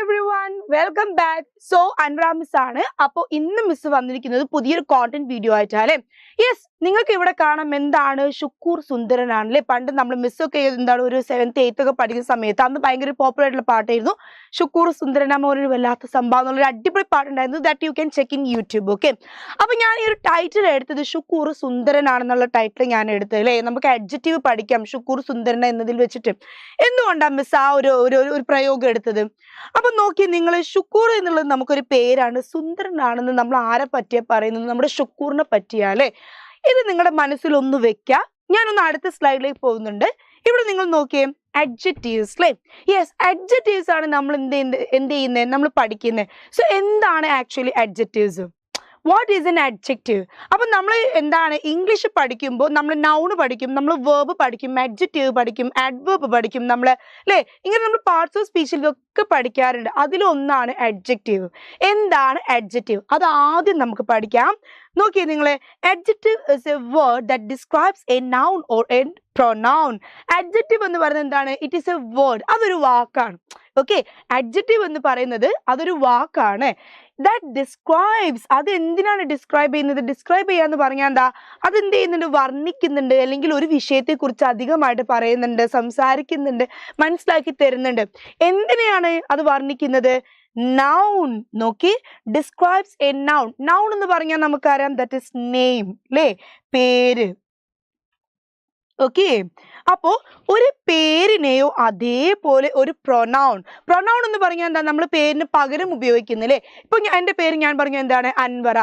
everyone, welcome back. So Anvara Miss ആണ്. അപ്പോൾ ഇന്ന് മിസ് വന്നിരിക്കുന്നത് പുതിയൊരു കോണ്ടന്റ് വീഡിയോ ആയിട്ടാണ്. യെസ്, നിങ്ങൾക്ക് ഇവിടെ കാണാം എന്താണ് ഷുക്കൂർ സുന്ദരനാണല്ലേ. പണ്ട് നമ്മൾ മിസ്സൊക്കെ എന്താണ് ഒരു 7th 8th ഒക്കെ പഠിക്കുന്ന സമയത്ത് അന്ന് ഭയങ്കര പോപ്പുലർ ആയിട്ടുള്ള പാട്ടായിരുന്നു ഷുക്കൂർ സുന്ദരനാമ. ഒരു വല്ലാത്ത സംഭവം എന്നുള്ളൊരു അടിപൊളി പാട്ടുണ്ടായിരുന്നു. That you can check in YouTube. Okay, അപ്പോൾ ഞാൻ ഈ ഒരു ടൈറ്റിൽ എടുത്തത് ഷുക്കൂർ സുന്ദരനാണെന്നുള്ള ടൈറ്റിൽ ഞാൻ എടുത്തത് അല്ലേ. നമുക്ക് അഡ്ജക്റ്റീവ് പഠിക്കാം ഷുക്കൂർ സുന്ദരൻ എന്നതിൽ വെച്ചിട്ട്. എന്തുകൊണ്ടാണ് മിസ് ആ ഒരു പ്രയോഗം എടുത്തത്? അപ്പൊ നോക്കി നിങ്ങൾ, ഷുക്കൂർ എന്നുള്ളത് നമുക്കൊരു പേരാണ്. സുന്ദരനാണെന്ന് നമ്മൾ ആരെ പറ്റിയാ പറയുന്നത്? നമ്മുടെ ഷുക്കൂറിനെ പറ്റിയാ അല്ലെ. ഇത് നിങ്ങളുടെ മനസ്സിൽ ഒന്ന് വെക്കുക. ഞാനൊന്ന് അടുത്ത സ്ലൈഡിലേക്ക് പോകുന്നുണ്ട്. ഇവിടെ നിങ്ങൾ നോക്കിയേ, അഡ്ജക്റ്റീവ്സ് അല്ലേ. യെസ്, അഡ്ജക്റ്റീവ്സ് ആണ് നമ്മൾ എന്ത് ചെയ്യുന്നത്, നമ്മൾ പഠിക്കുന്നത്. സോ എന്താണ് actually adjectives? What is N adjective? അപ്പം നമ്മൾ എന്താണ് ഇംഗ്ലീഷ് പഠിക്കുമ്പോൾ നമ്മൾ നൗണ് പഠിക്കും, നമ്മൾ വേർബ് പഠിക്കും, അഡ്ജക്റ്റീവ് പഠിക്കും, അഡ്വേർബ് പഠിക്കും, നമ്മൾ അല്ലേ. ഇങ്ങനെ നമ്മൾ പാർട്സ് ഓഫ് സ്പീച്ചിലൊക്കെ പഠിക്കാറുണ്ട്. അതിലൊന്നാണ് അഡ്ജക്റ്റീവ്. എന്താണ് അഡ്ജക്റ്റീവ്? അത് ആദ്യം നമുക്ക് പഠിക്കാം. നോക്കിയേ നിങ്ങളെ, adjective is A word that describes A noun or A pronoun. Adjective എന്ന് പറയുന്നത് എന്താണ്? ഇറ്റ് ഈസ് എ വേർഡ്, അതൊരു വാക്കാണ്. ഓക്കെ, അഡ്ജക്റ്റീവ് എന്ന് പറയുന്നത് അതൊരു വാക്കാണ്. ദാറ്റ് ഡിസ്ക്രൈബ്സ്, അത് എന്തിനാണ് ഡിസ്ക്രൈബ് ചെയ്യുന്നത്? ഡിസ്ക്രൈബ് ചെയ്യാന്ന് പറഞ്ഞാൽ എന്താ? അത് എന്ത് ചെയ്യുന്നുണ്ട്? വർണ്ണിക്കുന്നുണ്ട്, അല്ലെങ്കിൽ ഒരു വിഷയത്തെ കുറിച്ച് അധികമായിട്ട് പറയുന്നുണ്ട്, സംസാരിക്കുന്നുണ്ട്, മനസ്സിലാക്കി തരുന്നുണ്ട്. എന്തിനെയാണ് അത് വർണ്ണിക്കുന്നത്? നൗൺ. നോക്കി, ഡിസ്ക്രൈബ്സ് എ നൗൺ. നൗൺ എന്ന് പറഞ്ഞാൽ നമുക്കറിയാം ദാറ്റ് ഇസ് നെയിം അല്ലേ, പേര്. ഓക്കെ, അപ്പോ ഒരു പേരിനെയോ അതേപോലെ ഒരു പ്രൊനൗൺ. പ്രൊനൗൺ എന്ന് പറഞ്ഞാൽ എന്താ? നമ്മൾ പേരിന് പകരം ഉപയോഗിക്കുന്നില്ലേ. ഇപ്പൊ എൻ്റെ പേര് ഞാൻ പറഞ്ഞു എന്താണ്? അൻവറ.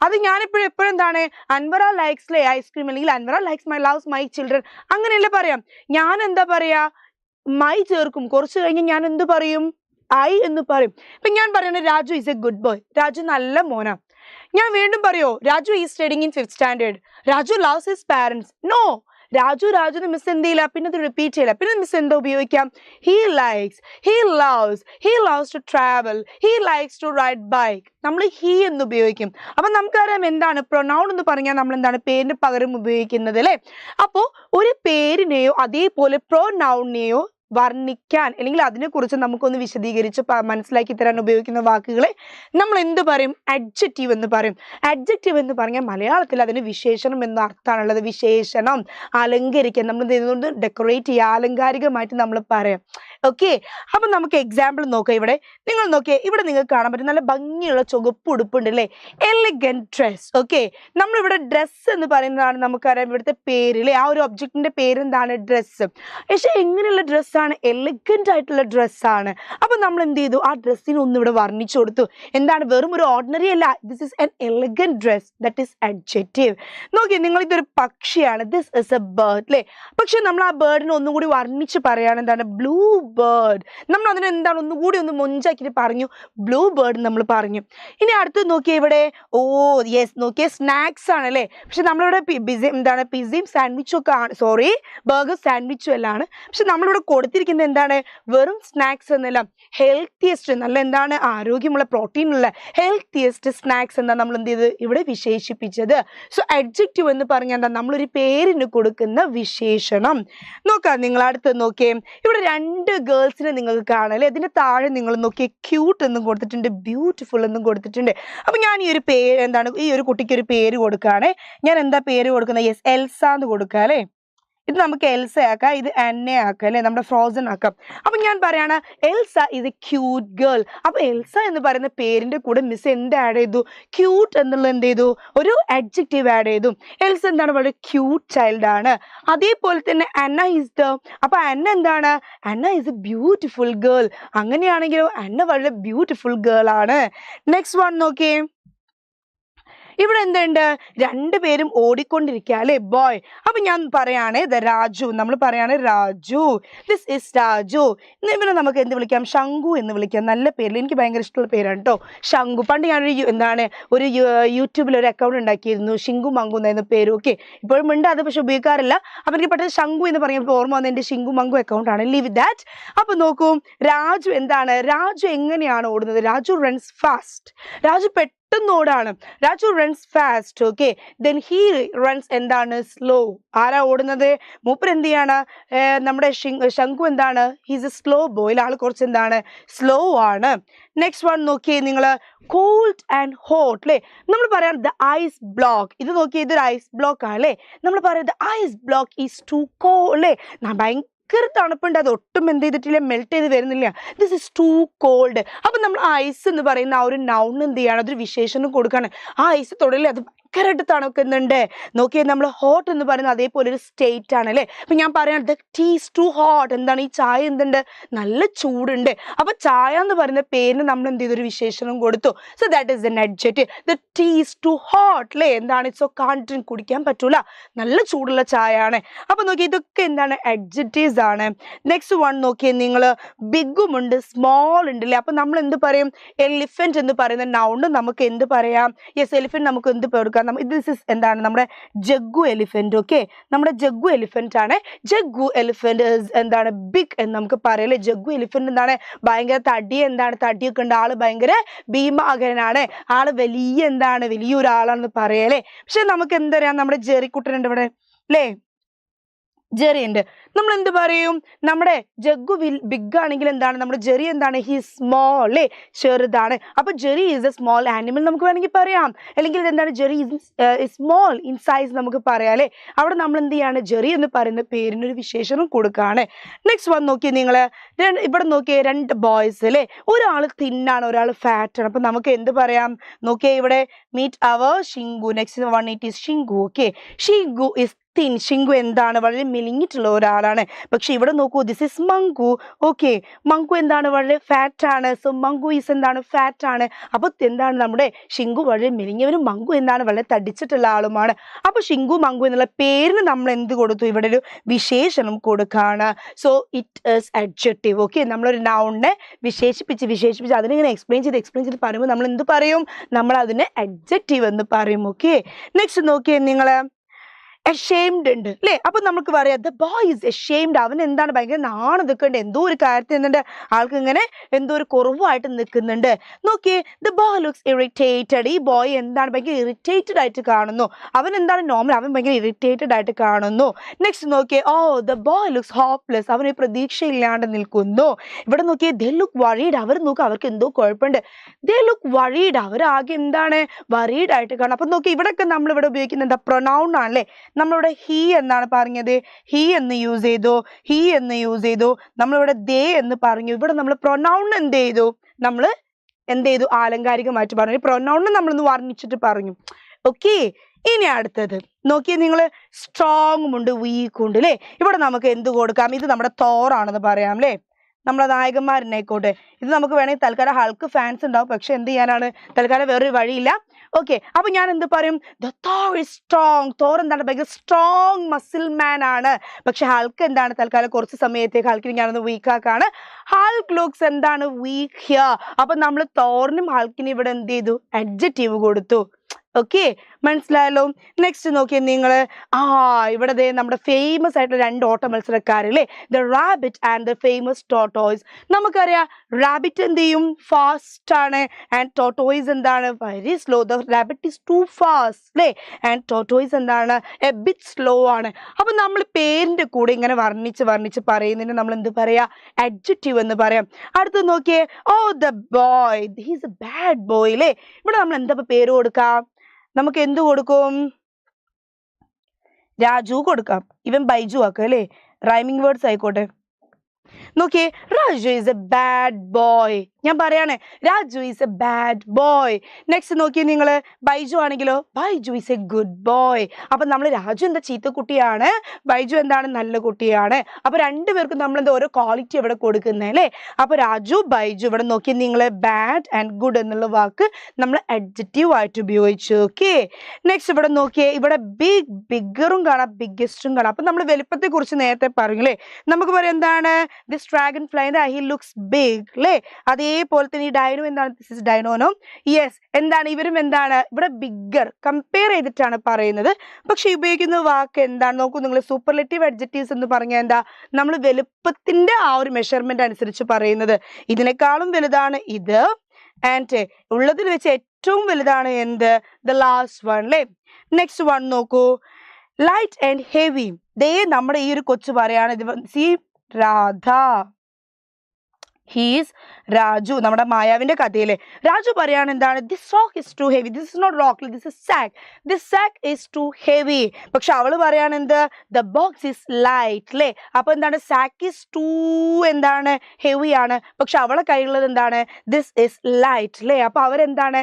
അത് ഞാൻ എപ്പോഴും എന്താണ്? അൻവറ ലൈക്സ് ഐസ്ക്രീം, അല്ലെങ്കിൽ Anwara likes my loves my children, അങ്ങനെയല്ലേ പറയാം. ഞാൻ എന്താ പറയാ? മൈ ചേർക്കും. കുറച്ച് കഴിഞ്ഞ് ഞാൻ എന്ത് പറയും? ഐ എന്ന് പറയും. ഇപ്പൊ ഞാൻ പറയണേ Raju is a good boy, Raju നല്ല മോനാ. ഞാൻ വീണ്ടും പറയോ Raju is studying in 5th standard, Raju loves his parents? No, Raju miss എന്ത് ചെയ്യില്ല, പിന്നെ അത് റിപ്പീറ്റ് ചെയ്യില്ല. പിന്നെ മിസ് എന്താ ഉപയോഗിക്കാം? He likes, he loves to travel, he likes to ride bike. നമ്മൾ ഹി എന്ന് ഉപയോഗിക്കും. അപ്പൊ നമുക്കറിയാം എന്താണ് പ്രൊനൗൺ എന്ന് പറഞ്ഞാൽ നമ്മൾ എന്താണ് പേരിന് പകരം ഉപയോഗിക്കുന്നത് അല്ലെ. അപ്പോ ഒരു പേരിനെയോ അതേപോലെ പ്രൊനൗണിനെയോ വർണ്ണിക്കാൻ, അല്ലെങ്കിൽ അതിനെക്കുറിച്ച് നമുക്കൊന്ന് വിശദീകരിച്ച് മനസ്സിലാക്കി തരാൻ ഉപയോഗിക്കുന്ന വാക്കുകളെ നമ്മൾ എന്ത് പറയും? അഡ്ജക്റ്റീവ് എന്ന് പറയും. അഡ്ജക്റ്റീവ് എന്ന് പറഞ്ഞാൽ മലയാളത്തിൽ അതിന് വിശേഷണം എന്ന അർത്ഥമാണുള്ളത്. വിശേഷണം, അലങ്കരിക്കാൻ, നമ്മൾ ഇതുകൊണ്ട് ഡെക്കറേറ്റ് ചെയ്യുക, ആലങ്കാരികമായിട്ട് നമ്മൾ പറയാം. ഓക്കെ, അപ്പൊ നമുക്ക് എക്സാമ്പിൾ നോക്കാം. ഇവിടെ നിങ്ങൾ നോക്കിയേ, ഇവിടെ നിങ്ങൾക്ക് കാണാൻ പറ്റും നല്ല ഭംഗിയുള്ള ചുവപ്പ് ഉടുപ്പുണ്ട് അല്ലേ, എലഗന്റ് ഡ്രസ്. ഓക്കെ, നമ്മളിവിടെ ഡ്രസ്സ് എന്ന് പറയുന്നതാണ് നമുക്കറിയാം ഇവിടുത്തെ പേര് അല്ലേ. ആ ഒരു ഒബ്ജക്റ്റിന്റെ പേര് എന്താണ്? ഡ്രസ്സ്. പക്ഷെ എങ്ങനെയുള്ള ഡ്രസ്സാണ്? എലഗന്റ് ആയിട്ടുള്ള ഡ്രസ്സാണ്. അപ്പൊ നമ്മൾ എന്ത് ചെയ്തു? ആ ഡ്രസ്സിന് ഒന്ന് ഇവിടെ വർണ്ണിച്ചു കൊടുത്തു. എന്താണ്? വെറും ഒരു ഓർഡിനറി അല്ല, this is N elegant dress, that is adjective. നോക്കിയേ നിങ്ങൾ, ഇതൊരു പക്ഷിയാണ്, ദിസ് ഇസ് എ ബേർഡ് അല്ലേ. പക്ഷെ നമ്മൾ ആ ബേർഡിനെ ഒന്നും കൂടി വർണ്ണിച്ച് പറയാണ്. എന്താണ്? Blue bird. നമ്മൾ അതിനെ എന്താണ് ഒന്നുകൂടി ഒന്ന് മൊഞ്ചാക്കിയിട്ട് പറഞ്ഞു, ബ്ലൂ ബേർഡ് നമ്മൾ പറഞ്ഞു. ഇനി അടുത്ത് നോക്കിയേ ഇവിടെ, ഓ യെസ്, നോക്കിയേ സ്നാക്സ് ആണ് അല്ലേ. പക്ഷെ നമ്മളിവിടെ എന്താണ്? പിസയും സാൻഡ്വിച്ചും ഒക്കെ ആണ്, സോറി ബർഗർ സാൻഡ്വിച്ചും എല്ലാം ആണ്. പക്ഷെ നമ്മളിവിടെ കൊടുത്തിരിക്കുന്നത് എന്താണ്? വെറും സ്നാക്സ് എന്നല്ല, ഹെൽത്തിയസ്റ്റ്, നല്ല എന്താണ് ആരോഗ്യമുള്ള പ്രോട്ടീനുള്ള ഹെൽത്തിയസ്റ്റ് സ്നാക്സ് എന്നാ നമ്മൾ എന്ത് ചെയ്ത് ഇവിടെ വിശേഷിപ്പിച്ചത്. സോ അഡ്ജക്റ്റീവ് എന്ന് പറഞ്ഞാൽ എന്താ? നമ്മളൊരു പേരിന് കൊടുക്കുന്ന വിശേഷണം. നോക്കാം, നിങ്ങൾ അടുത്ത് നോക്കിയേ, ഇവിടെ 2 ഗേൾസിനെ നിങ്ങൾക്ക് കാണാം അല്ലേ. അതിന്റെ താഴെ നിങ്ങൾ നോക്കിയേ, ക്യൂട്ട് എന്നും കൊടുത്തിട്ടുണ്ട്, ബ്യൂട്ടിഫുൾ എന്നും കൊടുത്തിട്ടുണ്ട്. അപ്പൊ ഞാൻ ഈ ഒരു പേര് എന്താണ്, ഈ ഒരു കുട്ടിക്ക് ഒരു പേര് കൊടുക്കുകയാണ്. ഞാൻ എന്താ പേര് കൊടുക്കുന്നത്? യെസ്, എൽസ എന്ന് കൊടുക്കുക അല്ലേ. ഇത് നമുക്ക് എൽസ ആക്കാം, ഇത് എന്നെ ആക്കാം അല്ലെ, നമ്മുടെ ഫ്രോസൺ ആക്കാം. അപ്പൊ ഞാൻ പറയാണ് Elsa is A cute girl. അപ്പൊ എൽസ എന്ന് പറയുന്ന പേരിന്റെ കൂടെ മിസ് എന്ത് ആഡ് ചെയ്തു? ക്യൂട്ട് എന്നുള്ള എന്ത് ചെയ്തു? ഒരു അഡ്ജക്റ്റീവ് ആഡ് ചെയ്തു. എൽസ എന്താണ്? വളരെ ക്യൂട്ട് ചൈൽഡ് ആണ്. അതേപോലെ തന്നെ അന്ന ഈസ് ദ, അപ്പൊ അന്ന എന്താണ്? അന്ന ഈസ് എ ബ്യൂട്ടിഫുൾ ഗേൾ. അങ്ങനെയാണെങ്കിലോ അന്ന വളരെ ബ്യൂട്ടിഫുൾ ഗേൾ ആണ്. നെക്സ്റ്റ് വൺ നോക്കിയേ, ഇവിടെ എന്തുണ്ട്? 2 പേരും ഓടിക്കൊണ്ടിരിക്കുക അല്ലെ, ബോയ്. അപ്പൊ ഞാൻ പറയാണ് രാജു, നമ്മൾ പറയാണ് രാജു, ദിസ് ഇസ് രാജു. ഇവനെ നമുക്ക് എന്ത് വിളിക്കാം? ശംഖു എന്ന് വിളിക്കാം. നല്ല പേരിൽ, എനിക്ക് ഭയങ്കര ഇഷ്ടമുള്ള പേരാണ് കേട്ടോ, ശംഖു. പണ്ട് ഞാനൊരു എന്താണ് ഒരു യൂട്യൂബിൽ ഒരു അക്കൗണ്ട് ഉണ്ടാക്കിയിരുന്നു, ശിങ്കു മങ്കു എന്നായിരുന്നു പേര്. ഓക്കെ, ഇപ്പോഴും ഉണ്ട്, അത് പക്ഷെ ഉപയോഗിക്കാറില്ല. അപ്പൊ എനിക്ക് പെട്ടെന്ന് ശംഖു എന്ന് പറയുമ്പോൾ ഓർമ്മ വന്ന എന്റെ ശിങ്കു മങ്കു അക്കൗണ്ട് ആണ്. Leave that. അപ്പൊ നോക്കൂ, രാജു എന്താണ്? രാജു എങ്ങനെയാണ് ഓടുന്നത്? Raju runs fast. രാജു പെട്ടെന്നോടാണ്. Raju runs fast. Okay, then he runs എന്താണ് സ്ലോ. ആരാ ഓടുന്നത്? മൂപ്പർ എന്ത് ചെയ്യാണ്? നമ്മുടെ ശംഖു എന്താണ്? He's a slow boy. ആൾ കുറച്ച് എന്താണ് സ്ലോ ആണ്. നെക്സ്റ്റ് വൺ നോക്കിയേ നിങ്ങൾ, കോൾഡ് ആൻഡ് ഹോട്ട് അല്ലേ. നമ്മൾ പറയാം ദ ഐസ് ബ്ലോക്ക്. ഇത് നോക്കിയേ, ഇതൊരു ഐസ് ബ്ലോക്ക് ആണ് അല്ലേ. നമ്മൾ പറയാം the ice block is too cold അല്ലേ. ഭയങ്കര തണുപ്പുണ്ട്, അത് ഒട്ടും എന്ത് ചെയ്തിട്ടില്ല, മെൽറ്റ് ചെയ്ത് വരുന്നില്ല. This is too cold. അപ്പൊ നമ്മൾ ഐസ് എന്ന് പറയുന്ന ആ ഒരു നൗൺ എന്ത് ചെയ്യാണ്? അതൊരു വിശേഷണം കൊടുക്കാണ്. ആ ഐസ് തൊടല്ലേ, അത് ഭയങ്കരമായിട്ട് തണുക്കുന്നുണ്ട്. നോക്കിയേ, നമ്മൾ ഹോട്ട് എന്ന് പറയുന്നത് അതേപോലെ ഒരു സ്റ്റേറ്റ് ആണ് അല്ലേ. അപ്പൊ ഞാൻ പറയാം the tea is too hot. എന്താണ്? ഈ ചായ എന്തുണ്ട്? നല്ല ചൂടുണ്ട്. അപ്പൊ ചായ എന്ന് പറയുന്ന പേരിന് നമ്മൾ എന്ത് ചെയ്തൊരു വിശേഷണം കൊടുത്തു. So that is an adjective. The tea is too hot അല്ലേ. എന്താണ്? സോ കാണ്ട് കുടിക്കാൻ പറ്റൂല, നല്ല ചൂടുള്ള ചായ ആണ്. അപ്പൊ നോക്കി, ഇതൊക്കെ എന്താണ്? adjectives ആണ്. നെക്സ്റ്റ് വൺ നോക്കിയേ നിങ്ങൾ, ബിഗും ഉണ്ട് സ്മോൾ ഉണ്ട് അല്ലേ. അപ്പൊ നമ്മൾ എന്ത് പറയും? എലിഫന്റ് എന്ന് പറയുന്ന നൗണ് നമുക്ക് എന്ത് പറയാം? യെസ്, എലിഫന്റ് നമുക്ക് എന്ത് കൊടുക്കാം? ദിസ് ഇസ് എന്താണ്? നമ്മുടെ ജഗ്ഗു എലിഫന്റ്. ഓക്കെ, നമ്മുടെ ജഗ്ഗു എലിഫന്റ് ആണ്. ജഗ്ഗു എലിഫന്റ് എന്താണ്? ബിഗ് എന്ന് നമുക്ക് പറയാം അല്ലേ. ജഗ്ഗു എലിഫന്റ് എന്താണ്? ഭയങ്കര തടി, എന്താണ്? തടിയൊക്കെ ഉണ്ട്. ആള് ഭയങ്കര ഭീമാകരനാണ്. ആള് വലിയ എന്താണ്? വലിയൊരാളാണെന്ന് പറയാം അല്ലേ. പക്ഷെ നമുക്ക് എന്തറിയാം? നമ്മുടെ ജെറിക്കുട്ടനുണ്ട് ഇവിടെ അല്ലേ. ജെറി ഉണ്ട്. നമ്മൾ എന്ത് പറയും? നമ്മുടെ ജഗ്ഗു ബിഗ് ആണെങ്കിൽ എന്താണ്? നമ്മുടെ ജെറി എന്താണ്? ഹി സ്മോൾ അല്ലേ, ചെറുതാണ്. അപ്പൊ Jerry is A small animal നമുക്ക് വേണമെങ്കിൽ പറയാം. അല്ലെങ്കിൽ എന്താണ്? ജെറി സ്മോൾ ഇൻ സൈസ് നമുക്ക് പറയാം അല്ലേ. അവിടെ നമ്മൾ എന്ത് ചെയ്യാണ്? ജെറി എന്ന് പറയുന്ന പേരിനൊരു വിശേഷണം കൊടുക്കുകയാണ്. നെക്സ്റ്റ് വന്ന് നോക്കിയേ നിങ്ങൾ, ഇവിടെ നോക്കിയേ, രണ്ട് ബോയ്സ് അല്ലേ. ഒരാൾ തിന്നാണ്, ഒരാൾ ഫാറ്റ് ആണ്. അപ്പൊ നമുക്ക് എന്ത് പറയാം? നോക്കിയേ, ഇവിടെ meet our Shinku. Next one, it is Shinku. Okay, Shinku is thin. Shinku എന്താണ്? വളരെ മെലിഞ്ഞിട്ടുള്ള ഒരാളാണ്. പക്ഷെ ഇവിടെ നോക്കൂ, this is Manku. Okay, Manku എന്താണ്? വളരെ ഫാറ്റ് ആണ്. സോ മങ്കു ഈസ് എന്താണ്? ഫാറ്റ് ആണ്. അപ്പൊ എന്താണ്? നമ്മുടെ ഷിങ്കു വളരെ മെലിഞ്ഞവനും മങ്കു എന്താണ്? വളരെ തടിച്ചിട്ടുള്ള ആളുമാണ്. അപ്പൊ ഷിങ്കു മങ്കു എന്നുള്ള പേരിന് നമ്മൾ എന്ത് കൊടുത്തു? ഇവിടെ ഒരു വിശേഷണം കൊടുക്കാണ്. So it is adjective. Okay, നമ്മളൊരു നൗണിനെ വിശേഷിപ്പിച്ച് അതിനിങ്ങനെ എക്സ്പ്ലെയിൻ ചെയ്ത് പറയുമ്പോൾ നമ്മൾ എന്ത് പറയും? നമ്മൾ അതിനെ അഡ്ജക്റ്റീവ് എന്ന് പറയും. ഓക്കെ, നെക്സ്റ്റ് നോക്കിയേ നിങ്ങൾ, ashamed ഉണ്ട് അല്ലേ. അപ്പൊ നമുക്ക് പറയാം ദ ബോയ് ഈസ് ashamed. അവൻ എന്താണ്? ഭയങ്കര നാണം നിൽക്കുന്നുണ്ട്. എന്തോ ഒരു കാര്യത്തിൽ എന്തുണ്ട്? ആൾക്ക് ഇങ്ങനെ എന്തോ ഒരു കുറവായിട്ട് നിൽക്കുന്നുണ്ട്. നോക്കിയേ, ദ ബോയ് ലുക്സ് ഇറിറ്റേറ്റഡ്. ഈ ബോയ് എന്താണ്? ഭയങ്കര ഇറിറ്റേറ്റഡ് ആയിട്ട് കാണുന്നു. അവൻ എന്താണ്? നോർമൽ, അവൻ ഭയങ്കര ഇറിറ്റേറ്റഡ് ആയിട്ട് കാണുന്നു. നെക്സ്റ്റ് നോക്കിയേ, oh the boy looks hopeless. അവന് പ്രതീക്ഷയില്ലാണ്ട് നിൽക്കുന്നു. ഇവിടെ നോക്കിയേ, ദേ ലുക്ക് വറീഡ്. അവർ നോക്കുക, അവർക്ക് എന്തോ കുഴപ്പമുണ്ട്. They look worried. അവരാകെ എന്താണ്? വറീഡ് ആയിട്ട് കാണും. അപ്പൊ നോക്കി, ഇവിടെയൊക്കെ നമ്മൾ ഇവിടെ ഉപയോഗിക്കുന്ന എന്താ? പ്രൊനൗൺ ആണല്ലേ. നമ്മളിവിടെ ഹീ എന്നാണ് പറഞ്ഞത്, ഹീ എന്ന് യൂസ് ചെയ്തു. നമ്മളിവിടെ ദേ എന്ന് പറഞ്ഞു. ഇവിടെ നമ്മൾ പ്രൊനൗൺ എന്ത് ചെയ്തു? നമ്മൾ എന്ത് ചെയ്തു? ആലങ്കാരികമായിട്ട് പറഞ്ഞു. പ്രൊനൗൺ നമ്മളൊന്ന് വർണ്ണിച്ചിട്ട് പറഞ്ഞു. ഓക്കെ, ഇനി അടുത്തത് നോക്കിയേ നിങ്ങൾ, സ്ട്രോങ്ങും ഉണ്ട് വീക്കും ഉണ്ട് അല്ലേ. ഇവിടെ നമുക്ക് എന്ത് കൊടുക്കാം? ഇത് നമ്മുടെ തോറാണെന്ന് പറയാം അല്ലേ. നമ്മളെ നായകന്മാരുന്നായിക്കോട്ടെ. ഇത് നമുക്ക് വേണമെങ്കിൽ തൽക്കാലം ഹൾക്ക് ഫാൻസ് ഉണ്ടാവും. പക്ഷെ എന്ത് ചെയ്യാനാണ്? തൽക്കാലം വേറൊരു വഴിയില്ല. ഓക്കെ, അപ്പൊ ഞാൻ എന്ത് പറയും? The Thor is strong. Thor എന്താണ്? ഭയങ്കര സ്ട്രോങ് മസിൽ മാൻ ആണ്. പക്ഷെ ഹൾക്ക് എന്താണ്? തൽക്കാലം കുറച്ച് സമയത്തേക്ക് ഹൾക്കിന് ഞാനൊന്ന് വീക്ക് ആക്കാണ്. ഹൾക്ക് ലുക്സ് എന്താണ്? Weak here. അപ്പൊ നമ്മൾ തോറിനും ഹൾക്കിനും ഇവിടെ എന്ത് ചെയ്തു? അഡ്ജക്റ്റീവ് കൊടുത്തു. ഓക്കെ, മനസ്സിലായല്ലോ. നെക്സ്റ്റ് നോക്കിയേ നിങ്ങൾ, ഇവിടെ ദേ നമ്മുടെ ഫേമസ് ആയിട്ടുള്ള രണ്ട് ഓട്ട മത്സരക്കാരല്ലേ, the rabbit and the famous tortoise. നമുക്കറിയാം റാബിറ്റ് എന്ത് ചെയ്യും? ഫാസ്റ്റ് ആണ്. ആൻഡ് ടോട്ടോയ്സ് എന്താണ്? Very slow. The rabbit is too fast അല്ലേ. ആൻഡ് ടോട്ടോയ്സ് എന്താണ്? എ ബിറ്റ് സ്ലോ ആണ്. അപ്പൊ നമ്മൾ പേരിന്റെ കൂടെ ഇങ്ങനെ വർണ്ണിച്ച് പറയുന്നതിന് നമ്മൾ എന്ത് പറയാ? അഡ്ജക്റ്റീവ് എന്ന് പറയാം. അടുത്ത് നോക്കിയേ, oh the boy he's a bad boy അല്ലേ. ഇവിടെ നമ്മൾ എന്താ പേര് കൊടുക്കാം? നമുക്ക് എന്ത് കൊടുക്കും? രാജു കൊടുക്കാം. ഇവൻ ബൈജു ആക്കുക അല്ലേ. റൈമിംഗ് വേർഡ്സ് ആയിക്കോട്ടെ. നോക്കിയേ, Raju is A bad boy. ഞാൻ പറയാണ്, Raju is A bad boy. Next നോക്കിയേ നിങ്ങൾ, ബൈജു ആണെങ്കിലോ, Baiju is a good boy. അപ്പൊ നമ്മൾ രാജു എന്താ ചീത്ത കുട്ടിയാണ്, ബൈജു എന്താണ്? നല്ല കുട്ടിയാണ്. അപ്പൊ രണ്ടുപേർക്കും നമ്മൾ എന്താ ഓരോ ക്വാളിറ്റി ഇവിടെ കൊടുക്കുന്നത് അല്ലേ. അപ്പൊ രാജു ബൈജു. ഇവിടെ നോക്കി നിങ്ങൾ, ബാഡ് ആൻഡ് ഗുഡ് എന്നുള്ള വാക്ക് നമ്മൾ അഡ്ജക്റ്റീവ് ആയിട്ട് ഉപയോഗിച്ചു. ഓക്കെ, നെക്സ്റ്റ് ഇവിടെ നോക്കിയേ, ഇവിടെ ബിഗറും കാണാം, ബിഗ്ഗസ്റ്റും കാണാം. അപ്പൊ നമ്മൾ വലിപ്പത്തെ കുറിച്ച് നേരത്തെ പറഞ്ഞില്ലേ. നമുക്ക് പറയാം എന്താണ്? This dragonfly he looks big അല്ലേ. അതേപോലെ തന്നെ ഈ ഡൈനോ എന്താണ്? This is ഡൈനോനോ. യെസ്, എന്താണ്? ഇവരും എന്താണ്? ഇവിടെ ബിഗ്ഗർ കമ്പയർ ചെയ്തിട്ടാണ് പറയുന്നത്. പക്ഷെ ഉപയോഗിക്കുന്ന വാക്ക് എന്താണ്? നോക്കൂ നിങ്ങൾ, സൂപ്പർലേറ്റീവ് അഡ്ജക്റ്റീവ്സ് എന്ന് പറഞ്ഞാൽ എന്താ? നമ്മൾ വലുപ്പത്തിന്റെ ആ ഒരു മെഷർമെന്റ് അനുസരിച്ച് പറയുന്നത്. ഇതിനേക്കാളും വലുതാണ് ഇത്, ആൻഡ് ഉള്ളതിൽ വെച്ച് ഏറ്റവും വലുതാണ് എന്ത് the last one അല്ലേ. നെക്സ്റ്റ് വൺ നോക്കൂ, ലൈറ്റ് ആൻഡ് ഹെവി. ദേ നമ്മുടെ ഈ ഒരു കൊച്ചു പറയാണ് സി രാധ, ഹീസ് രാജു, നമ്മുടെ മായാവിന്റെ കഥയിലെ രാജു പറയാണ് എന്താണ് this rock is too heavy, this is not rock, this is sack, this sack is too heavy. പക്ഷെ അവള് പറയാണ് എന്ത് ദ ബോക്സ് ഇസ് ലൈറ്റ് അല്ലേ. അപ്പൊ എന്താണ് സാക്ക് ഇസ് ടു എന്താണ് ഹെവി ആണ്, പക്ഷെ അവളെ കയ്യിലുള്ളത് എന്താണ് ദിസ് ഇസ് ലൈറ്റ് അല്ലേ. അപ്പൊ അവരെന്താണ്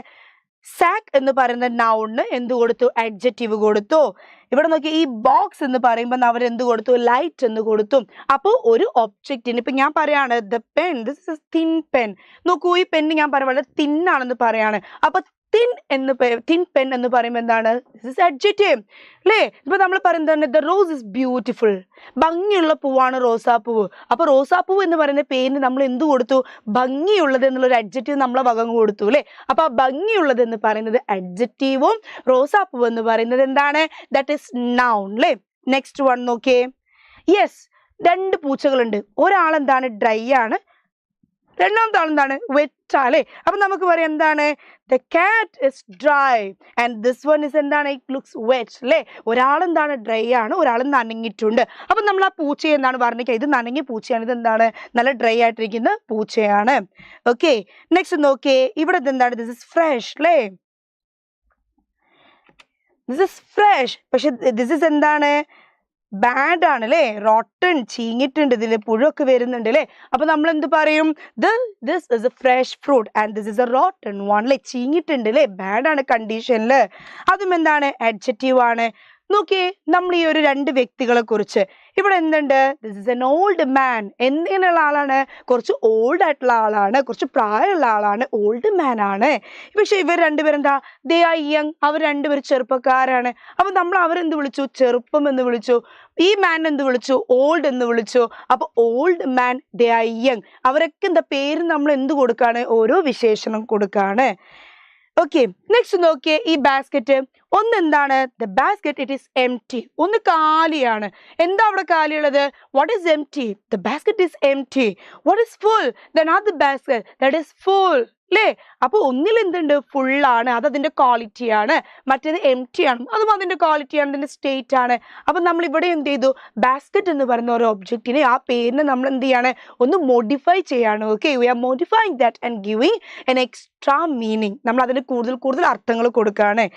സാക്ക് എന്ന് പറയുന്ന നൗണിന് എന്ത് കൊടുത്തു അഡ്ജക്റ്റീവ് കൊടുത്തു. ഇവിടെ നോക്കി ഈ ബോക്സ് എന്ന് പറയുമ്പോൾ അവർ എന്ത് കൊടുത്തു ലൈറ്റ് എന്ന് കൊടുത്തു. അപ്പോൾ ഒരു ഒബ്ജക്റ്റിന് ഇപ്പൊ ഞാൻ പറയാണ് the pen, this is thin pen. നോക്കൂ ഈ പെൻ ഞാൻ പറയാം വളരെ തിന്നാണെന്ന് പറയാണ്. അപ്പൊ തിൻ പെൻ എന്ന് പറയുമ്പോൾ എന്താണ് അഡ്ജക്റ്റീവ് അല്ലേ. ഇപ്പൊ നമ്മൾ പറയുന്നത് ദ റോസ് ഇസ് ബ്യൂട്ടിഫുൾ, ഭംഗിയുള്ള പൂവാണ് റോസാപ്പൂവ്. അപ്പൊ റോസാപ്പൂവ് എന്ന് പറയുന്ന പേരിന് നമ്മൾ എന്ത് കൊടുത്തു ഭംഗിയുള്ളത് എന്നുള്ളൊരു അഡ്ജക്റ്റീവ് നമ്മളെ വകം കൊടുത്തു അല്ലേ. അപ്പൊ ആ ഭംഗിയുള്ളത് എന്ന് പറയുന്നത് അഡ്ജക്റ്റീവും റോസാപ്പൂവ് എന്ന് പറയുന്നത് എന്താണ് ദാറ്റ് ഇസ് നൗൺ അല്ലേ. നെക്സ്റ്റ് വൺ നോക്കിയേ, യെസ് രണ്ട് പൂച്ചകളുണ്ട്, ഒരാളെന്താണ് ഡ്രൈ ആണ്, രണ്ടാമത്തെ ആളെന്താണ് വെറ്റ് അല്ലേ. അപ്പൊ നമുക്ക് പറയാം എന്താണ് the cat is dry and this one is എന്താണ് ഇറ്റ് ലുക്സ് വെറ്റ് അല്ലേ. ഒരാളെന്താണ് ഡ്രൈ ആണ്, ഒരാൾ നനഞ്ഞിട്ടുണ്ട്. അപ്പൊ നമ്മൾ ആ പൂച്ചയെ എന്താണ് പറഞ്ഞിരിക്കുക, ഇത് നനഞ്ഞ പൂച്ചയാണ്, ഇത് എന്താണ് നല്ല ഡ്രൈ ആയിട്ടിരിക്കുന്ന പൂച്ചയാണ്. ഓക്കെ നെക്സ്റ്റ് നോക്കിയേ, ഇവിടെ എന്താണ് ദിസ് ഇസ് ഫ്രഷ് അല്ലേ, ദിസ് ഇസ് ഫ്രഷ്. പക്ഷെ ദിസ് ഇസ് എന്താണ് ബാഡ് ആണ് അല്ലേ, റോട്ടൺ, ചീഞ്ഞിട്ടുണ്ട്, ഇതിൽ പുഴൊക്കെ വരുന്നുണ്ട് അല്ലേ. അപ്പൊ നമ്മൾ എന്ത് പറയും this is A fresh fruit and this is A rotten one അല്ലേ, ചീഞ്ഞിട്ടുണ്ട് അല്ലേ, ബാഡ് ആണ് കണ്ടീഷനില്. അതും എന്താണ് അഡ്ജക്റ്റീവ് ആണ്. നോക്കിയേ നമ്മൾ ഈ ഒരു രണ്ട് വ്യക്തികളെ കുറിച്ച് ഇവിടെ എന്തുണ്ട് this is an old man. എന്തിനുള്ള ആളാണ്, കുറച്ച് ഓൾഡ് ആയിട്ടുള്ള ആളാണ്, കുറച്ച് പ്രായമുള്ള ആളാണ്, ഓൾഡ് മാൻ ആണ്. പക്ഷെ ഇവർ രണ്ടുപേരും എന്താ ദേ ആർ യങ്, അവർ രണ്ടുപേരും ചെറുപ്പക്കാരാണ്. അപ്പൊ നമ്മൾ അവരെന്ത് വിളിച്ചു ചെറുപ്പം എന്ന് വിളിച്ചു, ഈ മാൻ എന്ത് വിളിച്ചു ഓൾഡ് എന്ന് വിളിച്ചു. അപ്പൊ old man they are young, അവരൊക്കെ എന്താ പേര് നമ്മൾ എന്ത് കൊടുക്കാണ് ഓരോ വിശേഷണം കൊടുക്കാണ്. ഓക്കെ നെക്സ്റ്റ് നോക്കിയേ, ഈ ബാസ്കറ്റ് ഒന്ന് എന്താണ് the basket it is empty, ഒന്ന് കാലിയാണ്. എന്താ അവിടെ കാലിയുള്ളത് what is empty the basket is empty. What is full then അത് ബാസ്കറ്റ് ദാറ്റ് ഈസ് ഫുൾ അല്ലേ. അപ്പൊ ഒന്നിൽ എന്തുണ്ട് ഫുള്ളാണ്, അത് അതിന്റെ ക്വാളിറ്റി ആണ്, മറ്റേത് എംപ്റ്റി ആണ്, അതും അതിന്റെ ക്വാളിറ്റി ആണ്, അതിന്റെ സ്റ്റേറ്റ് ആണ്. അപ്പൊ നമ്മൾ ഇവിടെ എന്ത് ചെയ്തു ബാസ്കറ്റ് എന്ന് പറയുന്ന ഒരു ഒബ്ജക്റ്റിനെ ആ പേരിനെ നമ്മൾ എന്ത് ചെയ്യാണ് ഒന്ന് മോഡിഫൈ ചെയ്യാണ്. Okay we are modifying that and giving an extra meaning, നമ്മൾ അതിന് കൂടുതൽ അർത്ഥങ്ങൾ കൊടുക്കുകയാണ്.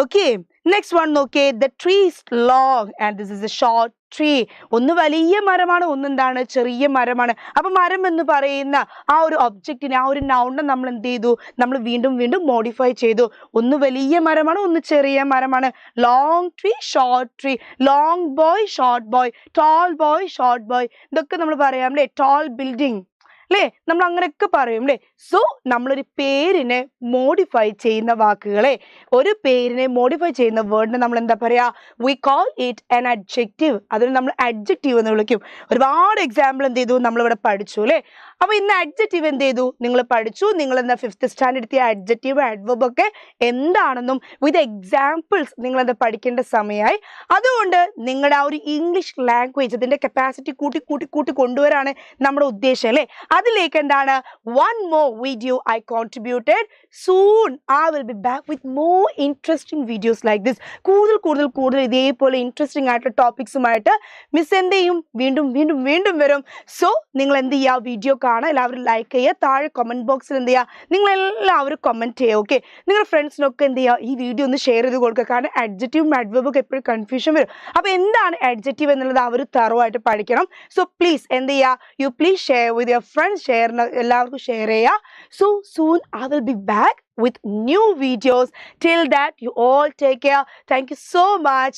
ഓക്കെ നെക്സ്റ്റ് വൺ നോക്കിയേ, the tree is long and this is a short tree. ഒന്ന് വലിയ മരമാണ്, ഒന്നെന്താണ് ചെറിയ മരമാണ്. അപ്പൊ മരം എന്ന് പറയുന്ന ആ ഒരു ഒബ്ജക്റ്റിനെ ആ ഒരു നൗണിനെ നമ്മൾ എന്ത് ചെയ്തു നമ്മൾ വീണ്ടും മോഡിഫൈ ചെയ്തു. ഒന്ന് വലിയ മരമാണ്, ഒന്ന് ചെറിയ മരമാണ്. Long tree short tree, long boy short boy, toll boy short boy, ഇതൊക്കെ നമ്മൾ പറയാം അല്ലേ. ടോൾ ബിൽഡിംഗ് അല്ലേ, നമ്മൾ അങ്ങനെയൊക്കെ പറയും അല്ലേ. സോ നമ്മളൊരു പേരിനെ മോഡിഫൈ ചെയ്യുന്ന വാക്കുകളെ, ഒരു പേരിനെ മോഡിഫൈ ചെയ്യുന്ന വേർഡിനെ നമ്മൾ എന്താ പറയാ we call it an adjective. അതിന് നമ്മൾ അഡ്ജക്റ്റീവ് എന്ന് വിളിക്കും. ഒരുപാട് എക്സാമ്പിൾ എന്ത് ചെയ്തു നമ്മളിവിടെ പഠിച്ചു അല്ലേ. അപ്പൊ ഇന്ന് അഡ്ജക്റ്റീവ് എന്ത് ചെയ്തു നിങ്ങൾ പഠിച്ചു. നിങ്ങൾ എന്താ 5th സ്റ്റാൻഡേർഡ് എത്തിയ അഡ്ജക്റ്റീവ് അഡ്വർബ് ഒക്കെ എന്താണെന്നും വിത്ത് എക്സാമ്പിൾസ് നിങ്ങൾ എന്താ പഠിക്കേണ്ട സമയമായി. അതുകൊണ്ട് നിങ്ങളുടെ ആ ഒരു ഇംഗ്ലീഷ് ലാംഗ്വേജ് അതിന്റെ കപ്പാസിറ്റി കൂട്ടി കൊണ്ടുവരാണ് നമ്മുടെ ഉദ്ദേശം അല്ലേ. അതിലേക്ക് എന്താണ് one more video I contributed. Soon I will be back with more interesting videos like this. കൂടുതൽ ഇതേപോലെ ഇൻട്രസ്റ്റിംഗ് ആയിട്ടുള്ള ടോപ്പിക്സുമായിട്ട് മിസ് എന്ത് ചെയ്യും വീണ്ടും വരും. സോ നിങ്ങൾ എന്ത് ചെയ്യുക വീഡിയോ കാണുക, എല്ലാവരും ലൈക്ക് ചെയ്യുക, താഴെ കമന്റ് ബോക്സിൽ എന്ത് ചെയ്യുക നിങ്ങൾ എല്ലാവരും കമന്റ് ചെയ്യുക. ഓക്കെ നിങ്ങളുടെ ഫ്രണ്ട്സിനൊക്കെ എന്ത് ചെയ്യുക ഈ വീഡിയോ ഒന്ന് ഷെയർ ചെയ്ത് കൊടുക്കുക. കാരണം അഡ്ജക്റ്റീവും അഡ്വർബും എപ്പോഴും കൺഫ്യൂഷൻ വരും. അപ്പൊ എന്താണ് അഡ്ജക്റ്റീവ് എന്നുള്ളത് അവർ തറവായിട്ട് പഠിക്കണം. സോ പ്ലീസ് എന്ത് ചെയ്യുക you please share with your friends, എല്ലാവർക്കും ഷെയർ ചെയ്യുക. So soon I will be back with new videos. Till that you all take care. Thank you so much.